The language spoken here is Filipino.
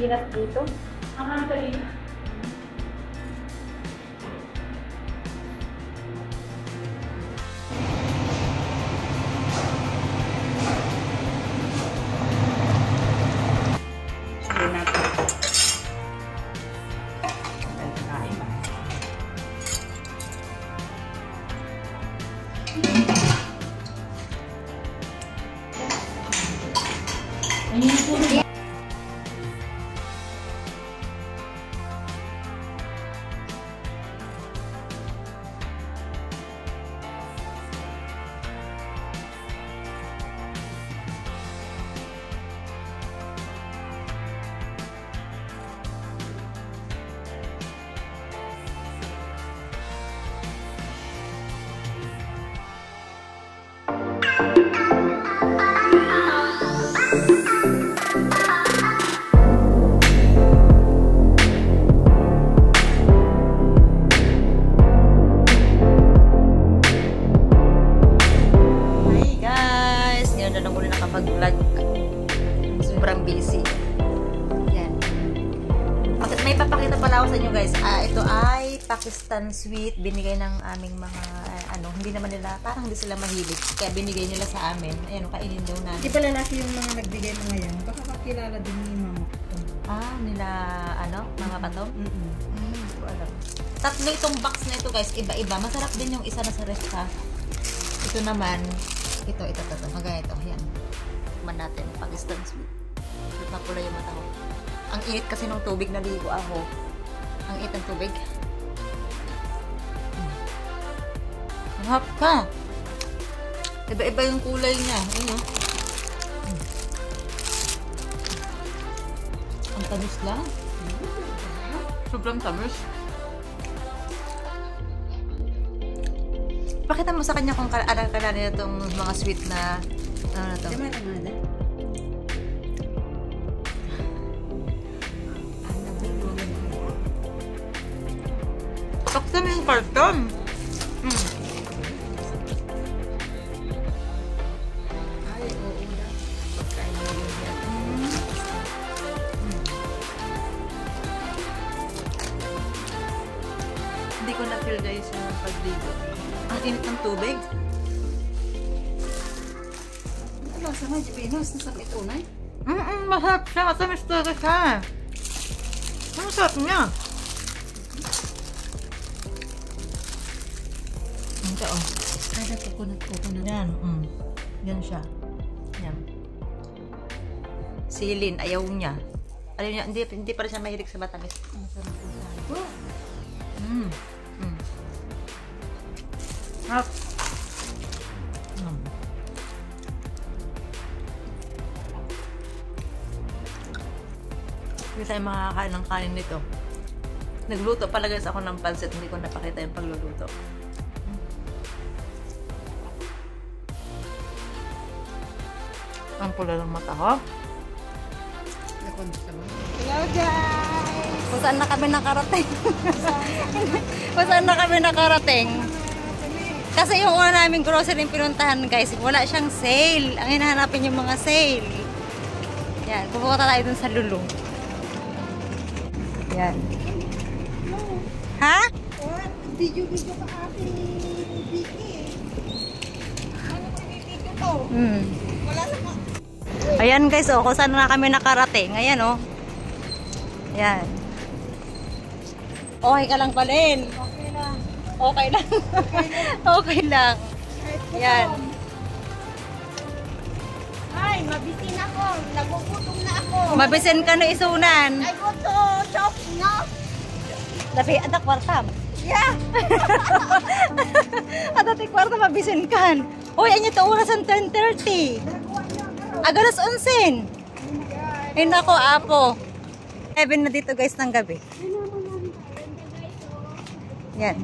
sardinas dito. Ang sardinas. Sobrang busy. Yan. May papakita pala ako sa inyo guys. Ito ay Pakistan sweet. Binigay ng aming mga, hindi naman nila, parang hindi sila mahilig. Kaya binigay nila sa amin. Ayan, kainin daw namin. Hindi pala lalaki yung mga nagbigay mga yan. Baka kakilala din ni mama ko. Nila, mga patong? Hindi ko alam. Tatlo itong box na ito guys. Iba-iba. Masarap din yung isa na sa rest ha. Ito naman, ito. Magaya ito. Ayan. Man natin, Pakistan sweet. Shoot na pula yung mata ko. Ang init kasi ng tubig, naligo ako. Ang init ng tubig. Sarap ka. Iba-iba yung kulay niya. Ayun o. Ang tamis lang. Sobrang tamis. Pakita mo sa kanya kung kala nila itong mga sweet na ano na ito. Sakto mo yung karton. Ay, oo na. Pagkain mo yun yan. Hindi ko na-feel guys yung pagdigo. Ang init ng tubig. Ano, sama yung Venus, nasakit unay? Masarap siya. Matamis talaga siya. Ang sarap niya. Ito oh. Kada coconut. Yan. Yan siya. Yan. Silin. Ayaw niya. Ayaw niya. Hindi pa rin siya mahilig sa matamis. Ang sarap po tayo. Sarap. Hindi tayo makakain ng kanin nito. Nagluto pala guys ako ng pansit. Hindi ko napakita yung pagluluto. Ang pula ng mata ko. Hello guys! Kung saan na kami nakarating. Kung saan na kami nakarating. Kasi yung una naming grocery pinuntahan guys, wala siyang sale. Ang hinahanapin yung mga sale. Yan, pupunta tayo dun sa Lulu. Yan. Ha? Video ka ate Vicky. Ano ko video to? Wala na. Ayan guys, kung saan na kami nakarating. Ayan Ayan. Okay ka lang palin. Okay lang. Okay lang. Okay lang. Ayan. Ay, mabitin ako. Nagugutom na ako. Mabisin ka na isunan. I go to shop, no? Labi, ada kwarta. Yeah. Ada ti kwarta mabisin kan. Uy, anyo to oras ang 10:30. Agalas 11. Ay nako, apo. 7 na dito guys ng gabi. Yan.